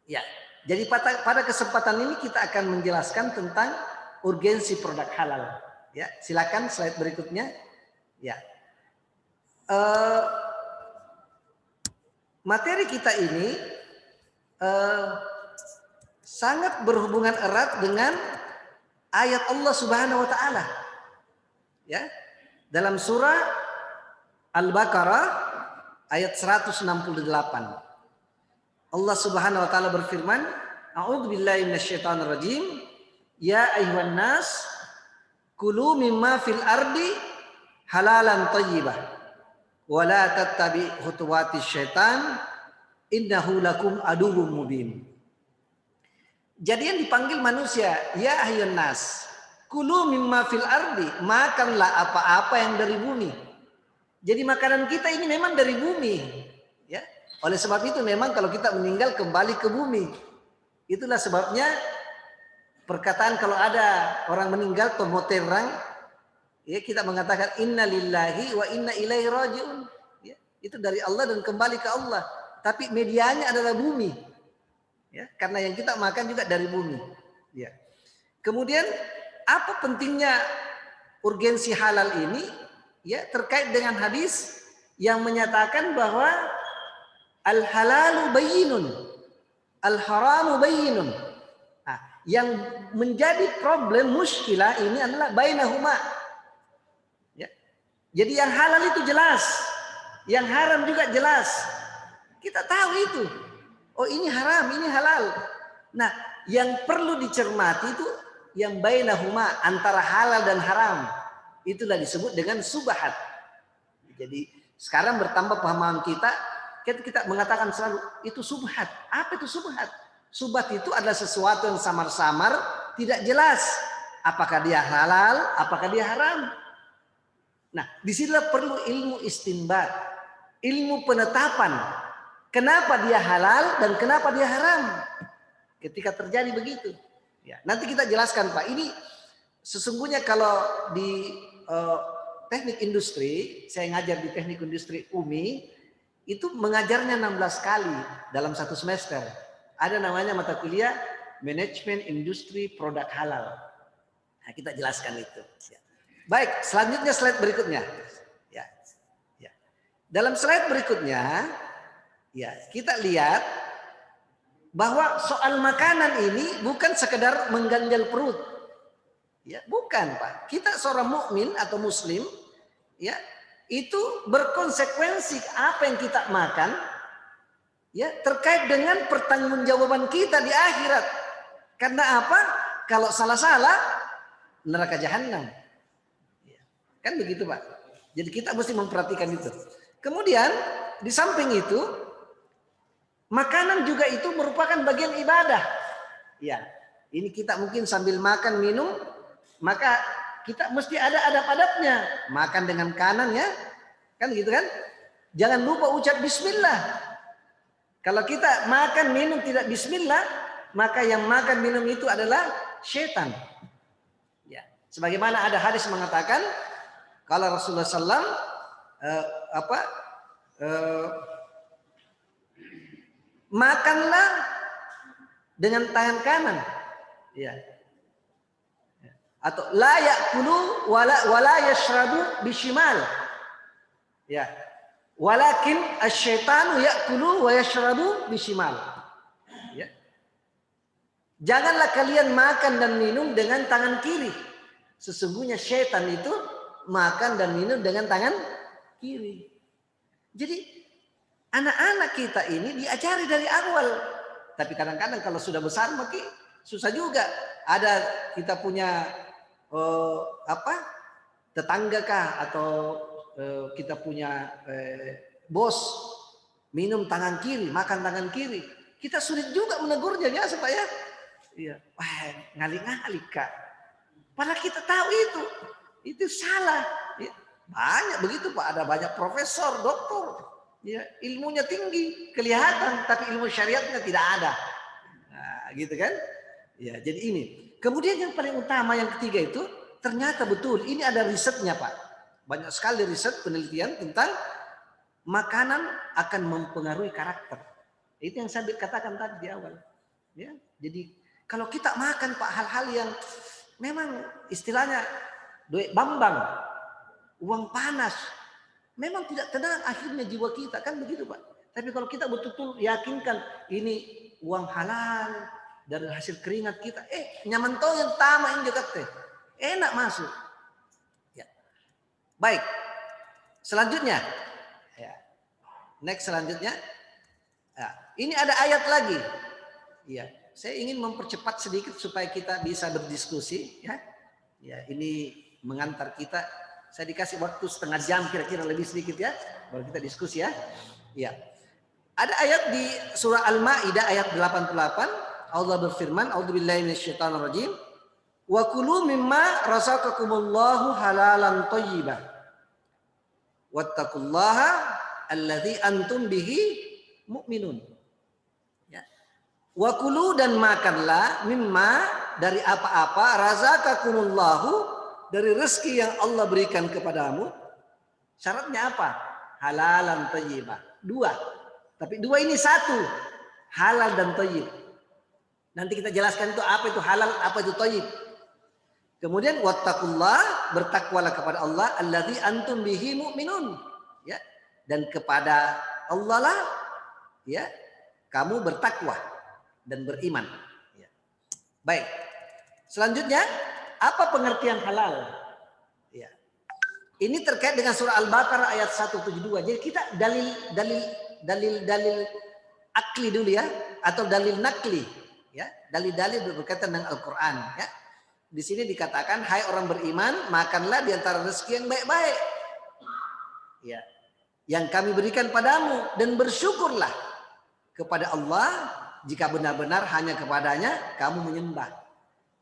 Ya, jadi pada kesempatan ini kita akan menjelaskan tentang urgensi produk halal. Ya, silakan slide berikutnya. Ya, materi kita ini sangat berhubungan erat dengan ayat Allah Subhanahu Wa Taala. Ya, dalam surah Al-Baqarah ayat 168. Allah Subhanahu wa taala berfirman, "A'udzubillahi minasyaitonir rajim. Ya ayyuhan nas, kulu mimma fil ardi halalan thayyibah wa la tattabi khutuwatis syaitan innahu lakum aduwwum mubin." Jadi yang dipanggil manusia, ya ayyuhan nas, kulu mimma fil ardi, makanlah apa-apa yang dari bumi. Jadi makanan kita ini memang dari bumi, ya. Oleh sebab itu memang kalau kita meninggal kembali ke bumi. Itulah sebabnya perkataan kalau ada orang meninggal tomoterang, ya kita mengatakan inna lillahi wa inna ilaihi rajiun. Ya, itu dari Allah dan kembali ke Allah. Tapi medianya adalah bumi. Ya, karena yang kita makan juga dari bumi. Ya. Kemudian apa pentingnya urgensi halal ini? Ya, terkait dengan hadis yang menyatakan bahwa al-halalu bayyinun, al-haramu bayyinun. Nah, yang menjadi problem muskilah ini adalah bainahuma. Ya. Jadi yang halal itu jelas, yang haram juga jelas. Kita tahu itu. Oh, ini haram, ini halal. Nah, yang perlu dicermati itu yang bainahuma, antara halal dan haram. Itulah disebut dengan subhat. Jadi sekarang bertambah pemahaman kita mengatakan selalu itu subhat. Apa itu subhat? Subhat itu adalah sesuatu yang samar-samar, tidak jelas apakah dia halal, apakah dia haram. Nah, disinilah perlu ilmu istinbat, ilmu penetapan. Kenapa dia halal dan kenapa dia haram? Ketika terjadi begitu. Ya, nanti kita jelaskan Pak. Ini sesungguhnya kalau di teknik industri, saya ngajar di teknik industri UMI, itu mengajarnya 16 kali dalam satu semester. Ada namanya mata kuliah Manajemen Industri Produk Halal. Nah, kita jelaskan itu. Ya. Baik, selanjutnya slide berikutnya. Ya. Ya. Dalam slide berikutnya, ya kita lihat bahwa soal makanan ini bukan sekedar mengganjal perut. Ya, bukan Pak. Kita seorang mukmin atau muslim, ya, itu berkonsekuensi apa yang kita makan, ya, terkait dengan pertanggungjawaban kita di akhirat. Karena apa? Kalau salah-salah, neraka jahanam. Ya, kan begitu Pak. Jadi kita mesti memperhatikan itu. Kemudian di samping itu, makanan juga itu merupakan bagian ibadah. Ya, ini kita mungkin sambil makan minum, maka kita mesti ada adab-adabnya. Makan dengan kanan ya. Kan gitu kan? Jangan lupa ucap bismillah. Kalau kita makan minum tidak bismillah, maka yang makan minum itu adalah syaitan. Ya. Sebagaimana ada hadis mengatakan kalau Rasulullah SAW makanlah dengan tangan kanan. Ya. Atau la ya'kulu wala yashrabu bishimal. Ya. Walakin asyaitanu ya'kulu wa yashrabu bishimal. Ya. Janganlah kalian makan dan minum dengan tangan kiri. Sesungguhnya syaitan itu makan dan minum dengan tangan kiri. Jadi anak-anak kita ini diajari dari awal. Tapi kadang-kadang kalau sudah besar makin susah juga. Ada kita punya tetangga kah atau kita punya bos minum tangan kiri, makan tangan kiri, kita sulit juga menegurnya ya supaya iya, ngali-ngali kak. Padahal kita tahu itu salah. Ya, banyak begitu Pak, ada banyak profesor, doktor, ya ilmunya tinggi, kelihatan, tapi ilmu syariatnya tidak ada. Nah, gitu kan? Ya, jadi ini. Kemudian yang paling utama yang ketiga itu ternyata betul ini ada risetnya Pak. Banyak sekali riset penelitian tentang makanan akan mempengaruhi karakter. Itu yang saya katakan tadi di awal. Ya, jadi kalau kita makan Pak hal-hal yang memang istilahnya duit bambang, uang panas, memang tidak tenang akhirnya jiwa kita, kan begitu Pak. Tapi kalau kita betul-betul yakinkan ini uang halal dari hasil keringat kita, nyaman tau yang tama yang dekat teh, enak masuk. Ya. Baik, selanjutnya, ya. Next selanjutnya, ya. Ini ada ayat lagi. Ya, saya ingin mempercepat sedikit supaya kita bisa berdiskusi. Ya, ya ini mengantar kita. Saya dikasih waktu setengah jam kira-kira lebih sedikit ya, baru kita diskusi ya. Ya. Ada ayat di surah Al-Maidah ayat 88. Allah berfirman, "A'udzubillahi minasyaitonirrajim. Wa kulu mimma razaqakumullahu halalan thayyiban. Wattaqullaha alladzi antum bihi mu'minun." Ya. Wa kulu dan makanlah mimma dari apa-apa razaqakumullahu dari rezeki yang Allah berikan kepadamu. Syaratnya apa? Halalan thayyibah. Dua. Tapi dua ini satu. Halal dan thayyib. Nanti kita jelaskan itu apa itu halal, apa itu thayyib. Kemudian wattaqullah, bertakwalah kepada Allah alladzi antum bihi mu'minun. Ya. Dan kepada Allah lah ya kamu bertakwa dan beriman. Ya. Baik. Selanjutnya, apa pengertian halal? Ya. Ini terkait dengan surah Al-Baqarah ayat 172. Jadi kita dalil akli dulu ya, atau dalil nakli ya, dalil-dalil berkaitan dengan Al-Qur'an ya. Di sini dikatakan, hai orang beriman, makanlah di antara rezeki yang baik-baik ya, yang kami berikan padamu, dan bersyukurlah kepada Allah jika benar-benar hanya kepadanya kamu menyembah.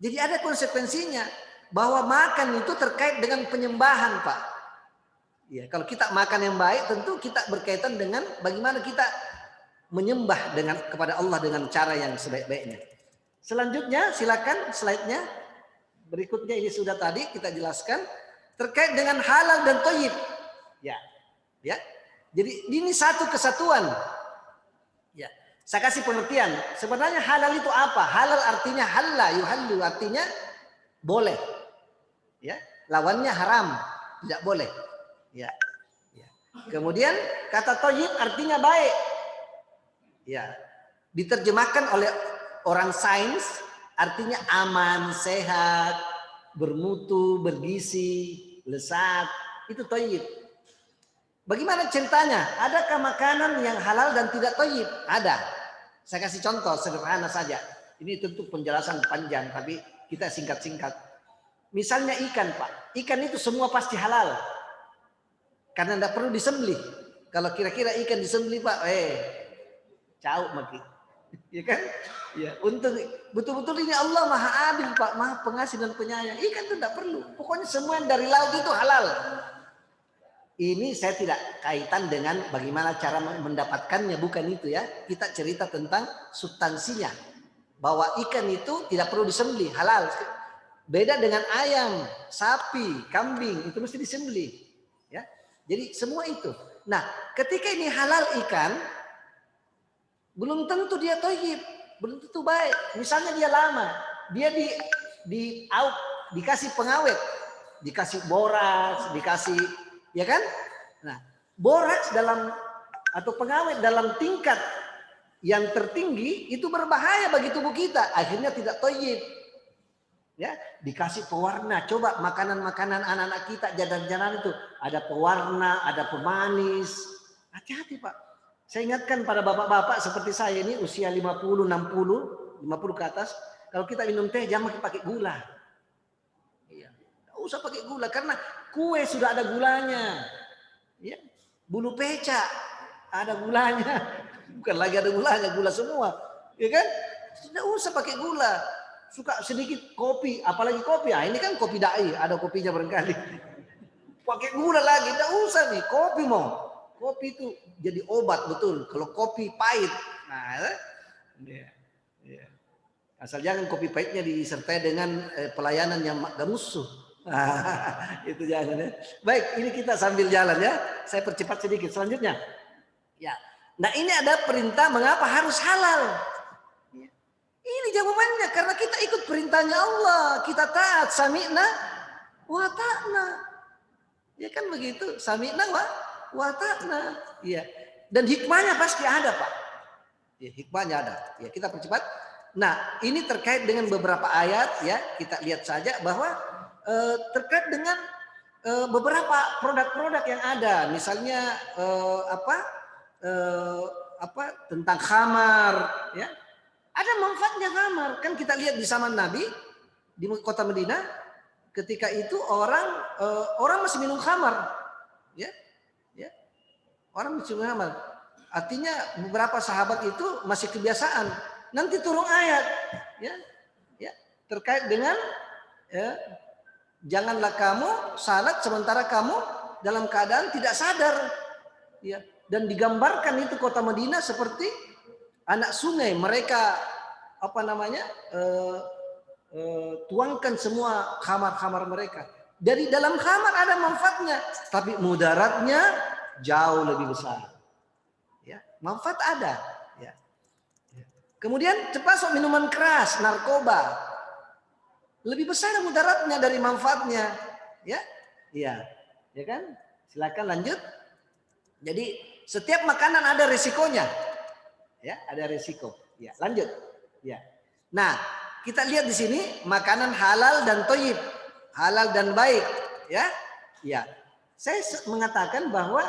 Jadi ada konsekuensinya bahwa makan itu terkait dengan penyembahan, Pak. Ya, kalau kita makan yang baik, tentu kita berkaitan dengan bagaimana kita menyembah kepada Allah dengan cara yang sebaik-baiknya. Selanjutnya, silakan slide-nya. Berikutnya ini sudah tadi kita jelaskan terkait dengan halal dan thayyib. Ya. Ya. Jadi ini satu kesatuan. Ya. Saya kasih pengertian. Sebenarnya halal itu apa? Halal artinya halla yuhallu, artinya boleh. Ya. Lawannya haram, tidak boleh. Ya. Ya. Kemudian kata thayyib artinya baik. Ya. Diterjemahkan oleh orang sains artinya aman, sehat, bermutu, bergizi, lezat. Itu thayyib. Bagaimana ceritanya? Adakah makanan yang halal dan tidak thayyib? Ada. Saya kasih contoh sederhana saja. Ini tentu penjelasan panjang, tapi kita singkat-singkat. Misalnya ikan, Pak. Ikan itu semua pasti halal. Karena tidak perlu disembelih. Kalau kira-kira ikan disembelih, Pak, cauk maki. Ya kan? Ya, untuk betul-betul ini Allah Maha Adil, Pak, Maha Pengasih dan Penyayang. Ikan itu tidak perlu. Pokoknya semua yang dari laut itu halal. Ini saya tidak kaitan dengan bagaimana cara mendapatkannya, bukan itu ya. Kita cerita tentang substansinya. Bahwa ikan itu tidak perlu disembelih, halal. Beda dengan ayam, sapi, kambing, itu mesti disembelih. Ya. Jadi semua itu. Nah, ketika ini halal ikan, belum tentu dia thayyib, belum tentu baik. Misalnya dia lama, dia dikasih pengawet, dikasih borax, dikasih, ya kan? Nah, borax atau pengawet dalam tingkat yang tertinggi itu berbahaya bagi tubuh kita. Akhirnya tidak thayyib. Ya, dikasih pewarna. Coba makanan-makanan anak-anak kita, jajan-jajanan itu ada pewarna, ada pemanis. Hati-hati, Pak. Saya ingatkan pada bapak-bapak seperti saya ini usia 50, 60, 50 ke atas. Kalau kita minum teh jangan pakai gula. Iya, enggak usah pakai gula karena kue sudah ada gulanya. Ya, bulu peca ada gulanya. Bukan lagi ada gulanya, gula semua. Ya kan? Tidak usah pakai gula. Suka sedikit kopi, apalagi kopi. Ini kan kopi dai, ada kopinya barangkali. Pakai gula lagi, tidak usah nih, kopi mau. Kopi itu jadi obat betul. Kalau kopi pahit, nah, ya. Asal jangan kopi pahitnya disertai dengan pelayanan yang gak musuh. Itu jangan ya. Baik, ini kita sambil jalan ya. Saya percepat sedikit. Selanjutnya, ya. Nah ini ada perintah mengapa harus halal. Ya. jawabannya karena kita ikut perintahnya Allah, kita taat, sami'na wa ta'na. Ya kan begitu, sami'na wa ta'na. Iya. Dan hikmahnya pasti ada, Pak. Ya, hikmahnya ada. Ya, kita percepat. Nah, ini terkait dengan beberapa ayat ya, kita lihat saja bahwa terkait dengan beberapa produk-produk yang ada, misalnya tentang khamar, ya, ada manfaatnya khamar. Kan kita lihat di zaman Nabi di kota Madinah, ketika itu orang masih minum khamar, ya, ya, orang masih minum khamar. Artinya beberapa sahabat itu masih kebiasaan. Nanti turun ayat, ya, ya, terkait dengan ya, janganlah kamu salat sementara kamu dalam keadaan tidak sadar. Ya, dan digambarkan itu kota Madinah seperti anak sungai. Mereka tuangkan semua khamar-khamar mereka. Dari dalam khamar ada manfaatnya, tapi mudaratnya jauh lebih besar. Ya, manfaat ada. Ya. Kemudian termasuk minuman keras, narkoba. Lebih besar mudaratnya dari manfaatnya, ya, iya, ya kan? Silakan lanjut. Jadi setiap makanan ada resikonya, ya, ada resiko. Ya, lanjut. Ya. Nah, kita lihat di sini makanan halal dan thayyib, halal dan baik, ya, ya. Saya mengatakan bahwa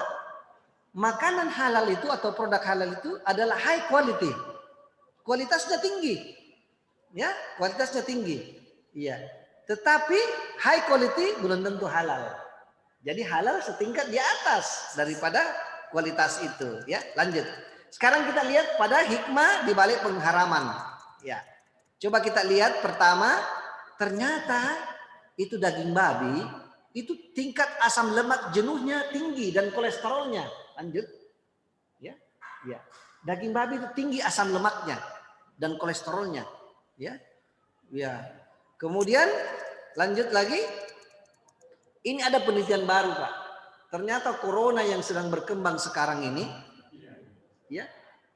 makanan halal itu atau produk halal itu adalah high quality, kualitasnya tinggi, ya, kualitasnya tinggi. Iya, tetapi high quality belum tentu halal. Jadi halal setingkat di atas daripada kualitas itu. Ya, lanjut. Sekarang kita lihat pada hikmah di balik pengharaman. Ya, coba kita lihat pertama, ternyata itu daging babi itu tingkat asam lemak jenuhnya tinggi dan kolesterolnya. Lanjut. Ya, ya. Daging babi itu tinggi asam lemaknya dan kolesterolnya. Ya, ya. Kemudian lanjut lagi, ini ada penelitian baru, Pak. Ternyata corona yang sedang berkembang sekarang ini, ya,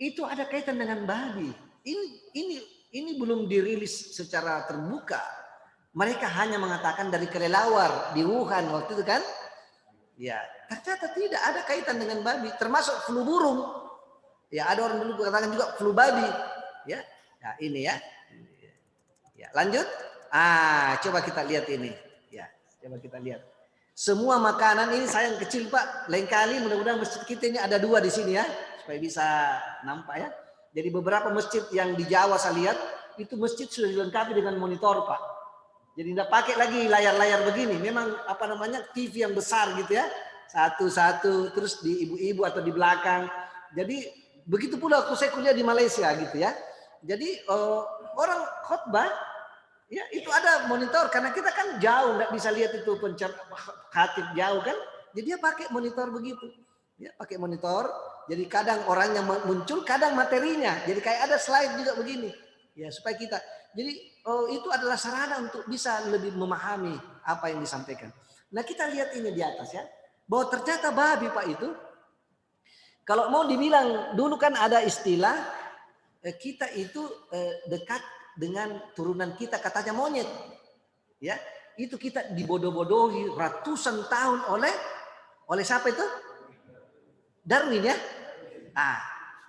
itu ada kaitan dengan babi. Ini belum dirilis secara terbuka. Mereka hanya mengatakan dari kelelawar di Wuhan waktu itu kan, ya, ternyata tidak ada kaitan dengan babi, termasuk flu burung. Ya, ada orang dulu katakan juga flu babi, ya. Nah, ini ya. Ya, lanjut. Coba kita lihat ini. Ya, coba kita lihat. Semua makanan ini sayang kecil, Pak. Lain kali mudah-mudahan masjid kita ini ada 2 di sini ya, supaya bisa nampak ya. Jadi beberapa masjid yang di Jawa saya lihat itu masjid sudah dilengkapi dengan monitor, Pak. Jadi tidak pakai lagi layar-layar begini. Memang TV yang besar gitu ya. Satu-satu terus di ibu-ibu atau di belakang. Jadi begitu pula saya kuliah di Malaysia gitu ya. Jadi orang khotbah ya itu ada monitor karena kita kan jauh nggak bisa lihat itu khatib jauh kan, jadi dia pakai monitor begitu, ya pakai monitor. Jadi kadang orangnya muncul, kadang materinya, jadi kayak ada slide juga begini, ya supaya kita. Jadi itu adalah sarana untuk bisa lebih memahami apa yang disampaikan. Nah kita lihat ini di atas ya, bahwa ternyata babi Pak itu, kalau mau dibilang dulu kan ada istilah kita itu dekat dengan turunan kita katanya monyet, ya itu kita dibodoh-bodohi ratusan tahun oleh siapa itu? Darwin ya.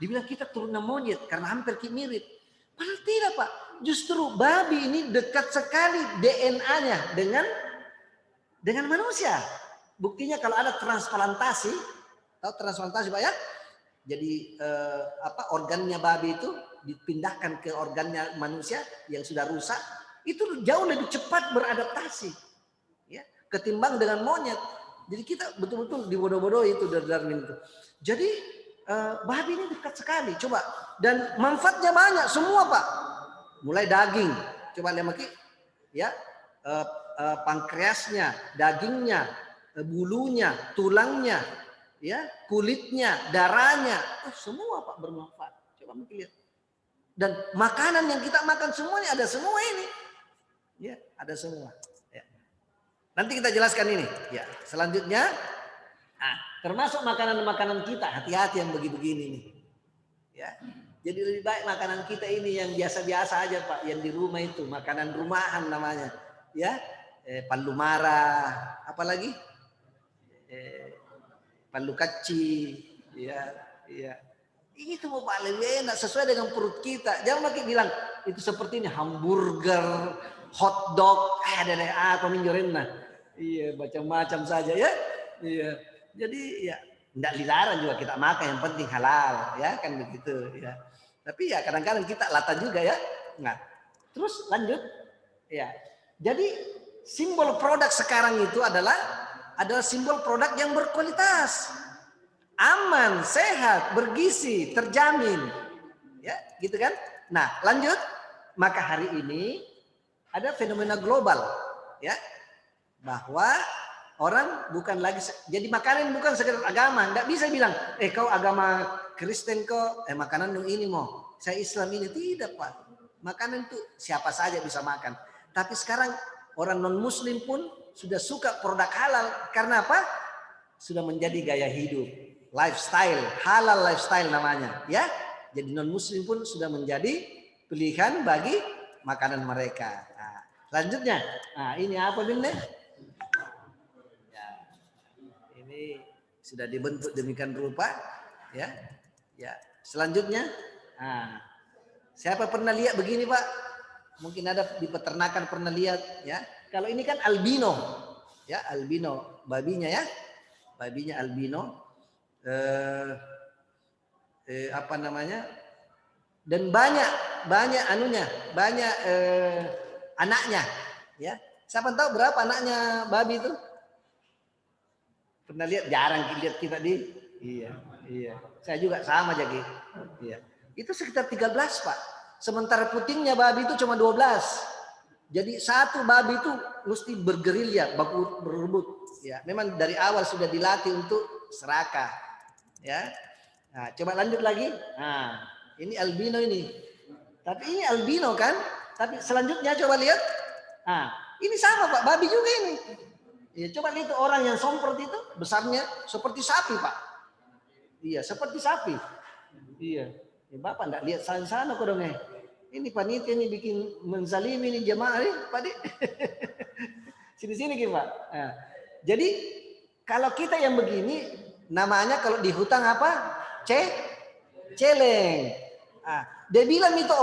Dibilang kita turunan monyet karena hampir mirip. Padahal tidak Pak, justru babi ini dekat sekali DNA-nya dengan manusia. Buktinya kalau ada transplantasi, tahu transplantasi Pak ya? Jadi organnya babi itu dipindahkan ke organnya manusia yang sudah rusak, itu jauh lebih cepat beradaptasi ya ketimbang dengan monyet. Jadi kita betul-betul dibodoh-bodohi itu dari Darwin itu. Jadi babi ini dekat sekali, coba, dan manfaatnya banyak semua Pak. Mulai daging, coba lihat lagi ya, pankreasnya, dagingnya, bulunya, tulangnya, ya, kulitnya, darahnya, semua Pak bermanfaat. Coba mungkin lihat. Dan makanan yang kita makan semuanya ada semua ini. Ya, ada semua. Ya. Nanti kita jelaskan ini. Ya, selanjutnya termasuk makanan-makanan kita, hati-hati yang begini-begini nih. Ya. Jadi lebih baik makanan kita ini yang biasa-biasa aja Pak, yang di rumah itu, makanan rumahan namanya. Ya, palu marah, apalagi palu kaci, ya, ya. Itu mau paling enak sesuai dengan perut kita. Jangan makin bilang itu seperti ini hamburger, hotdog, ada apa minjorin nah. Iya, macam-macam saja ya. Iya. Jadi ya tidak dilarang juga kita makan, yang penting halal, ya kan begitu ya. Tapi ya kadang-kadang kita lata juga ya. Nah, terus lanjut ya. Jadi simbol produk sekarang itu adalah simbol produk yang berkualitas, aman, sehat, bergizi, terjamin. Ya, gitu kan? Nah, lanjut. Maka hari ini ada fenomena global, ya, bahwa orang bukan lagi jadi makanan bukan sekedar agama. Nggak bisa bilang, kau agama Kristen kok, makanan yang ini mau. Saya Islam ini tidak Pak. Makanan itu siapa saja bisa makan. Tapi sekarang orang non Muslim pun sudah suka produk halal karena apa? Sudah menjadi gaya hidup, lifestyle, halal lifestyle namanya, ya. Jadi non Muslim pun sudah menjadi pilihan bagi makanan mereka. Nah, selanjutnya, nah ini apa Binde? Ini sudah dibentuk demikian rupa, ya, ya. Selanjutnya, nah, siapa pernah lihat begini Pak? Mungkin ada di peternakan pernah lihat, ya. Kalau ini kan albino, ya, albino babinya ya, babinya albino, apa namanya? Dan banyak anunya, banyak anaknya, ya. Siapa tahu berapa anaknya babi itu? Pernah lihat? Jarang lihat kita di. Iya, iya. Saya juga sama jadi. Iya. Itu sekitar 13 Pak. Sementara putingnya babi itu cuma 12. Jadi satu babi itu mesti bergerilya, baku berebut. Ya, memang dari awal sudah dilatih untuk serakah. Ya. Nah, coba lanjut lagi. Nah, ini albino ini. Tapi ini albino kan? Tapi selanjutnya coba lihat. Nah, ini sama Pak, babi juga ini. Ya, coba lihat orang yang somprot itu besarnya seperti sapi Pak. Iya, seperti sapi. Iya. Ya, Bapak enggak lihat sana kok dong. Ini panitia ini bikin menzalimi ini jemaah ini, Pak Di. Sini-sini gitu Pak. Nah, jadi kalau kita yang begini namanya kalau di hutan apa? Celeng. Nah, dia bilang itu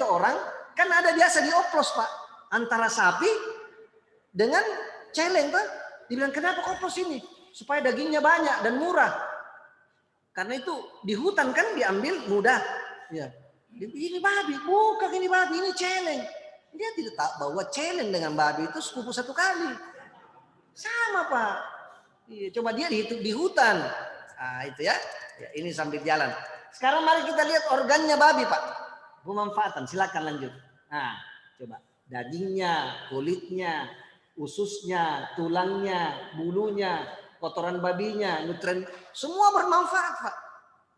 orang kan ada biasa dioplos Pak antara sapi dengan celeng Pak. Dibilang kenapa oplos ini? Supaya dagingnya banyak dan murah. Karena itu di hutan kan diambil mudah. Ya. Ini babi, bukan ini babi, ini celeng. Dia tidak tahu bahwa celeng dengan babi itu sepupu satu kali. Sama Pak. Iya, coba dia di hutan. Nah, itu ya. Ya, ini sambil jalan. Sekarang mari kita lihat organnya babi Pak. Pemanfaatan, silakan lanjut. Nah, coba dagingnya, kulitnya, ususnya, tulangnya, bulunya, kotoran babinya, nutrien, semua bermanfaat Pak.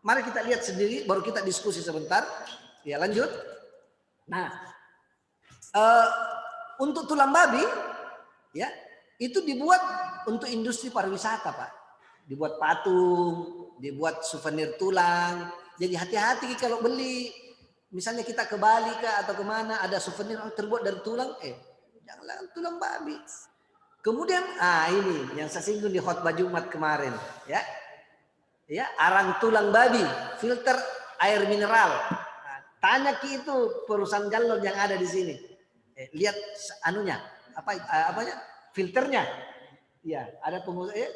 Mari kita lihat sendiri, baru kita diskusi sebentar. Ya lanjut. Nah, untuk tulang babi, ya itu dibuat untuk industri pariwisata Pak. Dibuat patung, dibuat souvenir tulang. Jadi hati-hati kalau beli. Misalnya kita ke Bali kah atau kemana ada souvenir terbuat dari tulang, janganlah tulang babi. Kemudian, ini yang saya singgung di khotbah Jumat kemarin, ya, ya arang tulang babi, filter air mineral. Nah, tanya Ki itu perusahaan galon yang ada di sini, lihat anunya, apanya, filternya, ya ada pengusaha,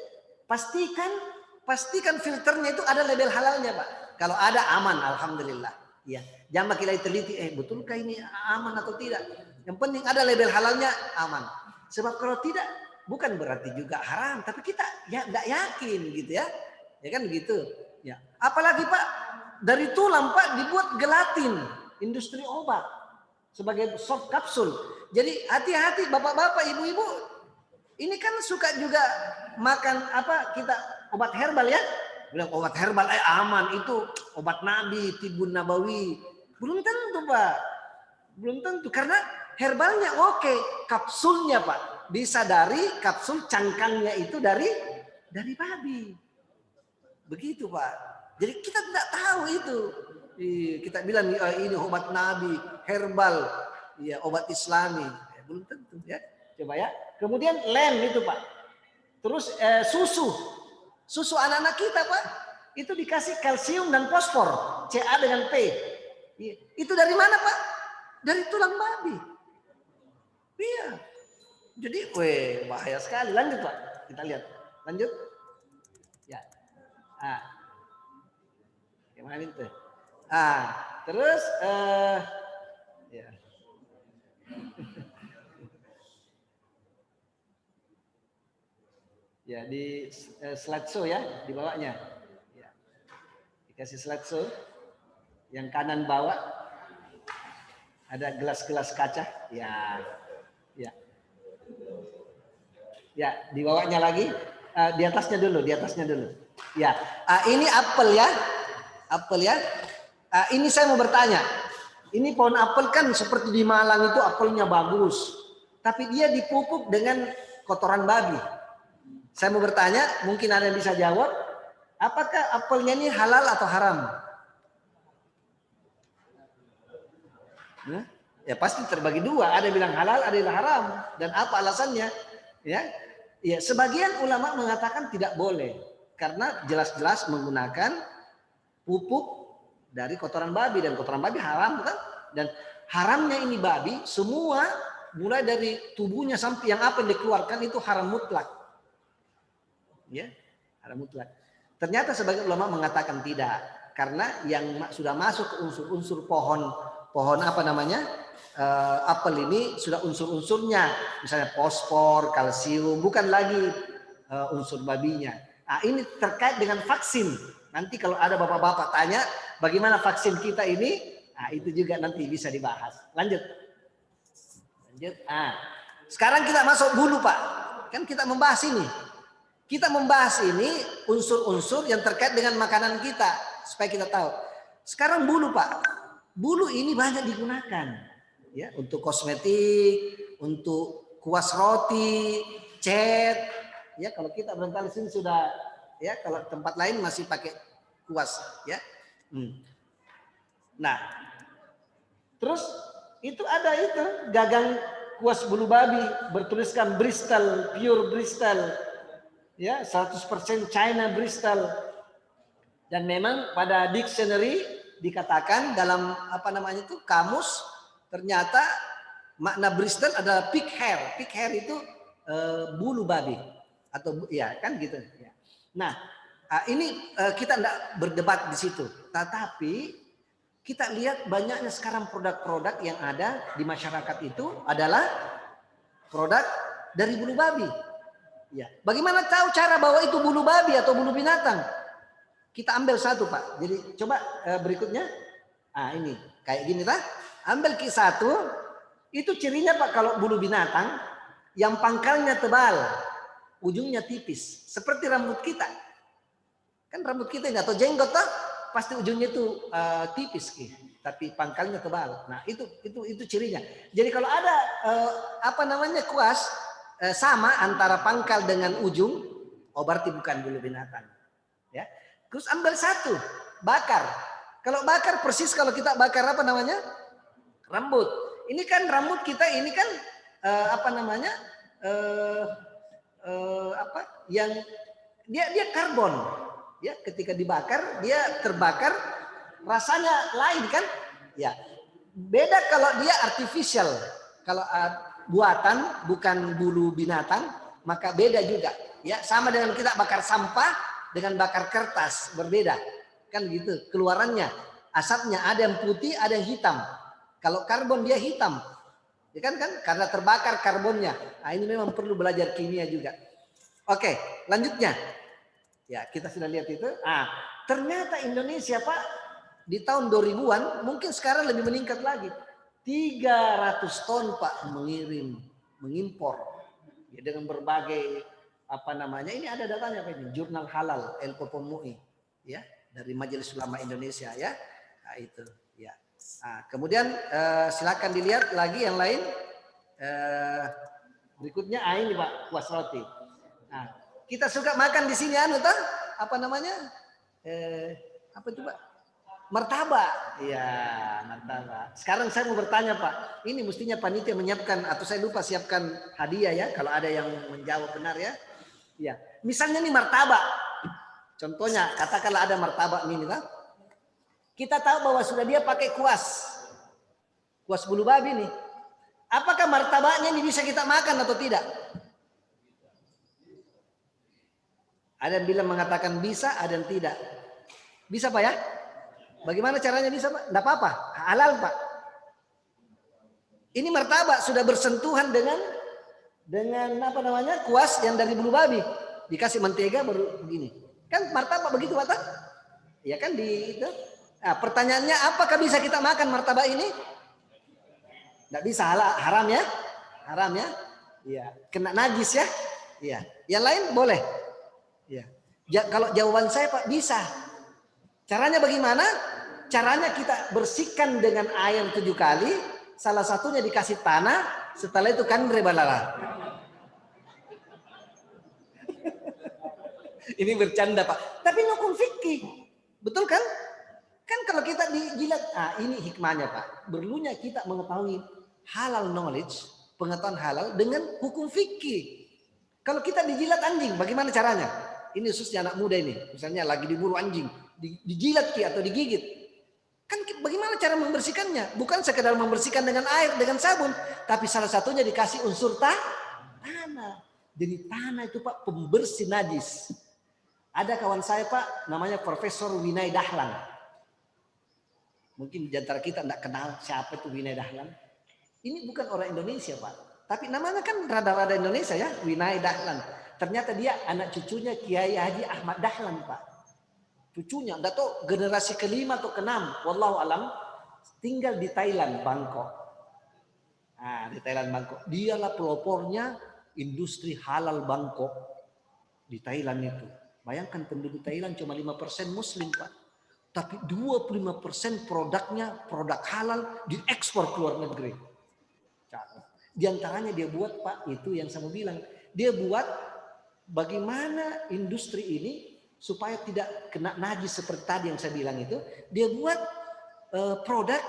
pastikan filternya itu ada label halalnya Pak. Kalau ada aman, alhamdulillah. Ya, jangan kita teliti, betulkah ini aman atau tidak? Yang penting ada label halalnya, aman. Sebab kalau tidak, bukan berarti juga haram, tapi kita ya nggak yakin gitu ya, ya kan begitu. Ya, apalagi Pak dari tulang Pak dibuat gelatin, industri obat sebagai soft kapsul. Jadi hati-hati bapak-bapak, ibu-ibu, ini kan suka juga makan apa kita obat herbal ya. Bilang obat herbal aman, itu obat Nabi, Tibun Nabawi. Belum tentu Pak. Belum tentu karena herbalnya oke, kapsulnya Pak. Bisa dari kapsul cangkangnya itu dari babi. Begitu Pak. Jadi kita tidak tahu itu. Kita bilang ini obat Nabi, herbal, ya obat Islami. Belum tentu ya. Coba ya. Kemudian lem itu Pak. Terus susu anak-anak kita Pak. Itu dikasih kalsium dan fosfor, Ca dengan P. Itu dari mana Pak? Dari tulang babi. Iya. Jadi, bahaya sekali. Lanjut Pak. Kita lihat. Lanjut. Ya. Gimana itu? Terus ya. Ya di slideshow ya di bawahnya. Ya. Dikasih slideshow. Yang kanan bawah ada gelas-gelas kaca. Ya. Ya. Ya, di bawahnya lagi. Di atasnya dulu. Ya. Ini apel ya. Apel ya. Ini saya mau bertanya. Ini pohon apel kan seperti di Malang itu apelnya bagus. Tapi dia dipupuk dengan kotoran babi. Saya mau bertanya, mungkin ada yang bisa jawab. Apakah apelnya ini halal atau haram? Ya pasti terbagi dua. Ada yang bilang halal, ada yang bilang haram. Dan apa alasannya? Ya, sebagian ulama mengatakan tidak boleh. Karena jelas-jelas menggunakan pupuk dari kotoran babi. Dan kotoran babi haram kan? Dan haramnya ini babi, semua mulai dari tubuhnya sampai yang apa yang dikeluarkan itu haram mutlak. Ya, haram mutlak. Ternyata sebagian ulama mengatakan tidak. Karena yang sudah masuk ke unsur-unsur pohon apa namanya? Apel ini sudah unsur-unsurnya. Misalnya fosfor, kalsium, bukan lagi unsur babinya. Ini terkait dengan vaksin. Nanti kalau ada bapak-bapak tanya bagaimana vaksin kita ini, itu juga nanti bisa dibahas. Lanjut. Sekarang kita masuk bulu Pak. Kan kita membahas ini. Kita membahas ini unsur-unsur yang terkait dengan makanan kita. Supaya kita tahu. Sekarang bulu Pak. Bulu ini banyak digunakan. Ya, untuk kosmetik, untuk kuas roti, cat. Ya, kalau kita barangkali sini sudah, ya kalau tempat lain masih pakai kuas. Ya. Nah, terus itu ada itu gagang kuas bulu babi bertuliskan Bristol, pure Bristol, ya 100% China Bristol. Dan memang pada dictionary dikatakan dalam apa namanya itu kamus ternyata makna Bristol adalah pig hair. Pig hair itu bulu babi atau ya kan gitu. Ya. Nah, ini kita tidak berdebat di situ, tetapi kita lihat banyaknya sekarang produk-produk yang ada di masyarakat itu adalah produk dari bulu babi. Ya. Bagaimana tahu cara bahwa itu bulu babi atau bulu binatang? Kita ambil satu Pak. Jadi coba berikutnya. Ini kayak gini lah. Ambil satu. Itu cirinya Pak kalau bulu binatang yang pangkalnya tebal, ujungnya tipis, seperti rambut kita. Kan rambut kita ini atau jenggot toh? Pasti ujungnya itu tipis, tapi pangkalnya tebal. Nah itu cirinya. Jadi kalau ada apa namanya kuas sama antara pangkal dengan ujung, berarti bukan bulu binatang. Ya. Terus ambil satu, bakar. Kalau bakar persis kalau kita bakar apa namanya rambut. Ini kan rambut kita ini kan apa namanya apa yang dia karbon. Ya, ketika dibakar dia terbakar rasanya lain kan? Ya. Beda kalau dia artificial. Kalau buatan bukan bulu binatang, maka beda juga. Ya, sama dengan kita bakar sampah dengan bakar kertas, berbeda. Kan gitu keluarannya. Asapnya ada yang putih, ada yang hitam. Kalau karbon dia hitam. Ya kan karena terbakar karbonnya. Ini memang perlu belajar kimia juga. Oke, lanjutnya. Ya, kita sudah lihat itu. Ternyata Indonesia, Pak, di tahun 2000-an mungkin sekarang lebih meningkat lagi. 300 ton, Pak, mengimpor. Ya, dengan berbagai apa namanya? Ini ada datanya Pak ini, Jurnal Halal LPOM MUI, ya, dari Majelis Ulama Indonesia ya. Itu, ya. Kemudian silakan dilihat lagi yang lain. Berikutnya ini Pak, kuas roti. Kita suka makan di sini apa namanya Apa itu Pak? Martabak. Iya, martabak. Sekarang saya mau bertanya Pak, ini mestinya panitia menyiapkan atau saya lupa siapkan hadiah ya kalau ada yang menjawab benar ya. Iya. Misalnya nih martabak. Contohnya katakanlah ada martabak ini kan. Kita tahu bahwa sudah dia pakai kuas. Kuas bulu babi nih. Apakah martabaknya ini bisa kita makan atau tidak? Ada yang bilang mengatakan bisa, ada yang tidak. Bisa Pak ya? Bagaimana caranya bisa Pak? Tidak apa-apa, halal Pak. Ini martabak sudah bersentuhan dengan apa namanya kuas yang dari bulu babi. Dikasih mentega baru begini. Kan martabak begitu Pak? Ya kan di itu. Nah, pertanyaannya apakah bisa kita makan martabak ini? Tidak bisa, haram ya? Haram ya? Iya. Kena najis ya? Iya. Yang lain boleh? Iya. Kalau jawaban saya Pak bisa. Caranya bagaimana? Caranya kita bersihkan dengan air 7 kali. Salah satunya dikasih tanah. Setelah itu kan rebalala. Ini bercanda Pak. Tapi hukum fikih. Betul kan? Kan kalau kita dijilat. Ah, ini hikmahnya Pak. Perlunya kita mengetahui halal knowledge. Pengetahuan halal dengan hukum fikih. Kalau kita dijilat anjing. Bagaimana caranya? Ini khususnya anak muda ini. Misalnya lagi diburu anjing. Dijilat atau digigit. Kan bagaimana cara membersihkannya? Bukan sekedar membersihkan dengan air, dengan sabun. Tapi salah satunya dikasih unsur tanah. Jadi tanah itu Pak pembersih najis. Ada kawan saya Pak namanya Profesor Winay Dahlan. Mungkin di antara kita tidak kenal siapa itu Winay Dahlan. Ini bukan orang Indonesia Pak. Tapi namanya kan rada-rada Indonesia ya, Winay Dahlan. Ternyata dia anak cucunya Kiai Haji Ahmad Dahlan Pak. Cucunya, enggak tahu generasi kelima atau keenam, wallahu alam, tinggal di Thailand, Bangkok. Nah, di Thailand, Bangkok. Dialah pelopornya industri halal Bangkok di Thailand itu. Bayangkan penduduk Thailand cuma 5% Muslim, Pak. Tapi 25% produknya produk halal diekspor ke luar negeri. Di antaranya dia buat, Pak, itu yang saya mau bilang. Dia buat bagaimana industri ini supaya tidak kena najis seperti tadi yang saya bilang itu, dia buat produk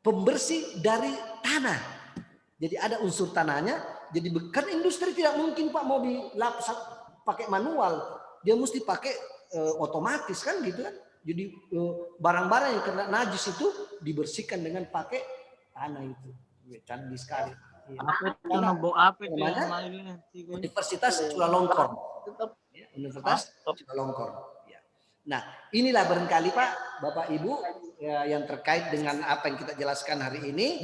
pembersih dari tanah. Jadi ada unsur tanahnya. Jadi kan industri tidak mungkin Pak mau dilap pakai manual, dia mesti pakai otomatis kan gitu kan. Jadi barang-barang yang kena najis itu dibersihkan dengan pakai tanah itu. Canggih sekali. Universitas Chulalongkorn. Universitas Chulalongkorn. Nah, inilah barangkali Pak, Bapak Ibu ya, yang terkait dengan apa yang kita jelaskan hari ini.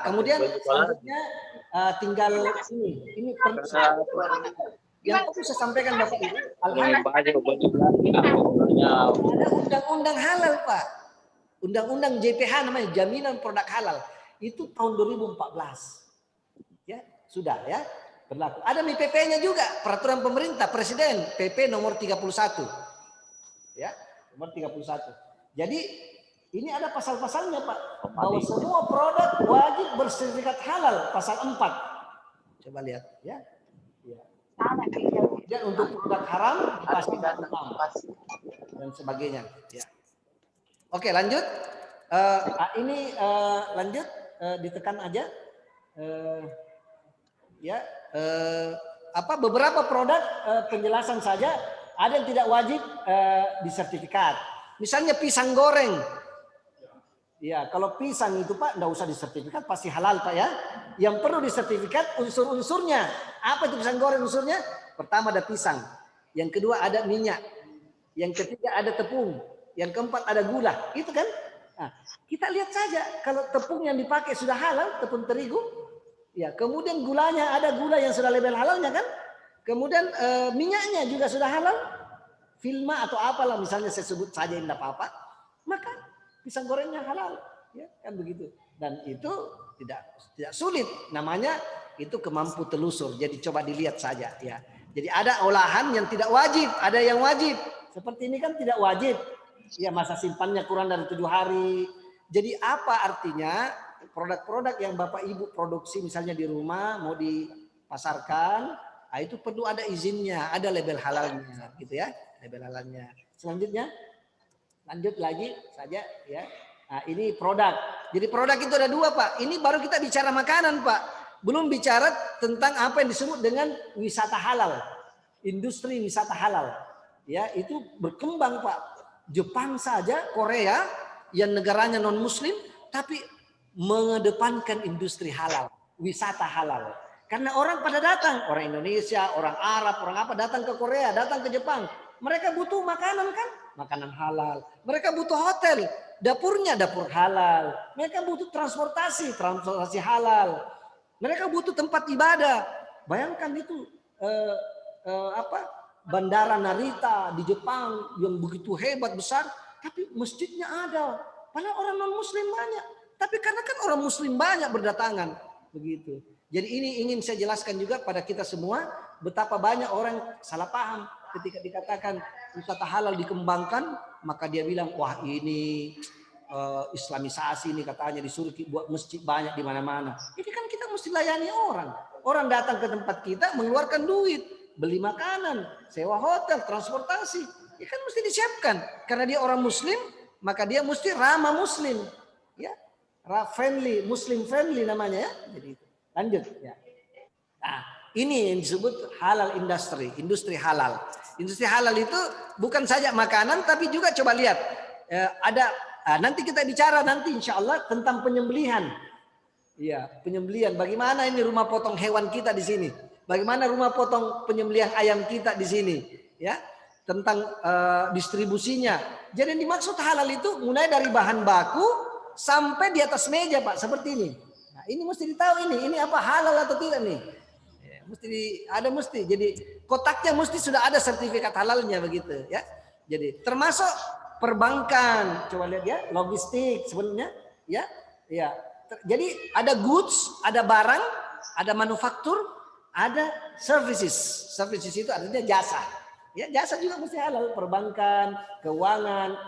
Kemudian selanjutnya tinggal ini yang perlu saya sampaikan Bapak Ibu. Ada undang-undang halal Pak. Undang-undang JPH namanya Jaminan Produk Halal. Itu tahun 2014. Ya, sudah ya. Berlaku. Ada PP-nya juga, peraturan pemerintah Presiden PP nomor 31. Ya, nomor 31. Jadi ini ada pasal-pasalnya Pak, bahwa semua produk wajib bersertifikat halal, pasal 4. Coba lihat ya. Dan untuk produk haram pasal 6 dan sebagainya. Ya. Oke, lanjut. Ini lanjut ditekan aja. Beberapa produk penjelasan saja. Ada yang tidak wajib disertifikat. Misalnya pisang goreng. Ya, kalau pisang itu Pak enggak usah disertifikat, pasti halal Pak ya. Yang perlu disertifikat unsur-unsurnya. Apa itu pisang goreng unsurnya? Pertama ada pisang. Yang kedua ada minyak. Yang ketiga ada tepung. Yang keempat ada gula. Itu kan? Nah, kita lihat saja kalau tepung yang dipakai sudah halal, tepung terigu. Ya, kemudian gulanya ada gula yang sudah label halalnya kan? Kemudian minyaknya juga sudah halal, Vilma atau apalah misalnya saya sebut saja tidak apa-apa, maka pisang gorengnya halal, ya kan begitu. Dan itu tidak sulit, namanya itu kemampu telusur. Jadi coba dilihat saja ya. Jadi ada olahan yang tidak wajib, ada yang wajib. Seperti ini kan tidak wajib, ya masa simpannya kurang dari 7 hari. Jadi apa artinya produk-produk yang Bapak Ibu produksi misalnya di rumah mau dipasarkan? Nah, itu perlu ada izinnya, ada label halalnya, gitu ya, label halalnya. Selanjutnya, Lanjut lagi saja ya. Nah, ini produk. Jadi produk itu ada dua, Pak. Ini baru kita bicara makanan, Pak. Belum bicara tentang apa yang disebut dengan wisata halal. Industri wisata halal. Ya, itu berkembang, Pak. Jepang saja, Korea yang negaranya non muslim tapi mengedepankan industri halal, wisata halal. Karena orang pada datang, orang Indonesia, orang Arab, orang apa datang ke Korea, datang ke Jepang. Mereka butuh makanan kan? Makanan halal. Mereka butuh hotel, dapurnya dapur halal. Mereka butuh transportasi, transportasi halal. Mereka butuh tempat ibadah. Bayangkan itu apa? Bandara Narita di Jepang yang begitu hebat besar, tapi masjidnya ada. Padahal orang non muslim banyak. Tapi karena kan orang muslim banyak berdatangan, begitu. Jadi ini ingin saya jelaskan juga pada kita semua betapa banyak orang salah paham ketika dikatakan wisata halal dikembangkan, maka dia bilang wah ini islamisasi ini katanya disuruh buat masjid banyak di mana-mana. Ini kan kita mesti layani orang. Orang datang ke tempat kita mengeluarkan duit, beli makanan, sewa hotel, transportasi. Ya kan mesti disiapkan. Karena dia orang muslim, maka dia mesti ramah muslim. Ya, friendly, muslim friendly namanya ya. Jadi lanjut ya. Nah, ini yang disebut halal industri halal. Industri halal itu bukan saja makanan tapi juga coba lihat ada nanti kita bicara nanti insya Allah tentang penyembelihan. Iya, penyembelihan. Bagaimana ini rumah potong hewan kita di sini? Bagaimana rumah potong penyembelihan ayam kita di sini? Ya, tentang distribusinya. Jadi yang dimaksud halal itu mulai dari bahan baku sampai di atas meja, Pak, seperti ini. Nah, ini mesti ditahu ini apa halal atau tidak nih? Ya, mesti. Jadi kotaknya mesti sudah ada sertifikat halalnya begitu, ya. Jadi termasuk perbankan, coba lihat ya, logistik sebenarnya, ya, ya. Jadi ada goods, ada barang, ada manufaktur, ada services. Services itu artinya jasa. Ya, jasa juga mesti halal, perbankan, keuangan.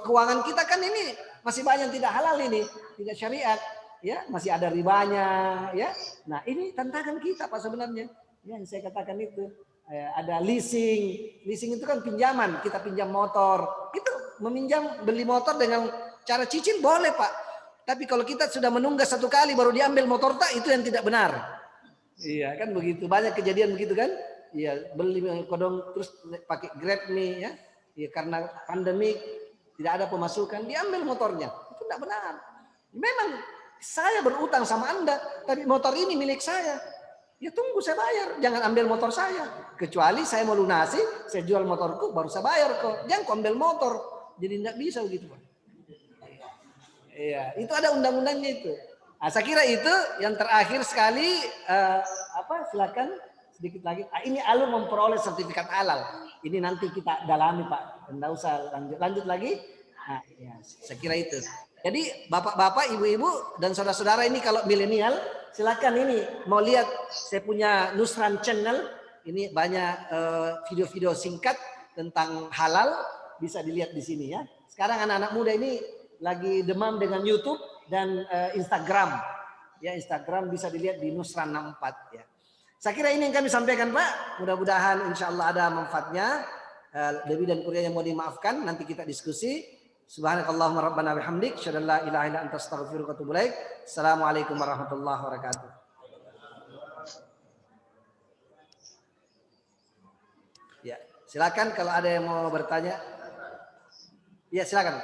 Keuangan kita kan ini masih banyak tidak halal ini, tidak syariat. Ya, masih ada ribanya, ya. Nah, ini tantangan kita Pak sebenarnya. Ya, yang saya katakan itu. Ada leasing. Leasing itu kan pinjaman, kita pinjam motor. Itu meminjam beli motor dengan cara cicil boleh, Pak. Tapi kalau kita sudah menunggak satu kali baru diambil motor tak, itu yang tidak benar. Iya kan begitu, banyak kejadian begitu kan. Iya, beli kodong terus pakai Grab nih ya. Iya, karena pandemi tidak ada pemasukan, diambil motornya. Itu tidak benar. Memang saya berutang sama Anda, tapi motor ini milik saya. Ya tunggu saya bayar, jangan ambil motor saya. Kecuali saya mau lunasi, saya jual motorku baru saya bayar kok. Jangan kau ambil motor. Jadi tidak bisa begitu, Pak. Iya, itu ada undang-undangnya itu. Nah, saya kira itu yang terakhir sekali silakan sedikit lagi. Ini Alu memperoleh sertifikat halal. Ini nanti kita dalami Pak. Tidak usah lanjut lagi. Nah, ya, saya kira itu. Jadi bapak-bapak, ibu-ibu dan saudara-saudara ini kalau milenial silakan ini mau lihat saya punya Nusran Channel. Ini banyak video-video singkat tentang halal bisa dilihat di sini ya. Sekarang anak-anak muda ini lagi demam dengan YouTube dan Instagram. Ya, Instagram bisa dilihat di Nusran 64 ya. Saya kira ini yang kami sampaikan Pak. Mudah-mudahan insya Allah ada manfaatnya. Lebih dan kurang yang mau dimaafkan nanti kita diskusi. Subhanakallahumma rabbana bihamdik asyhadu an la ilaha illa anta astaghfiruka wa atubu ilaik. Assalamualaikum warahmatullahi wabarakatuh. Ya, silakan kalau ada yang mau bertanya. Ya, silakan.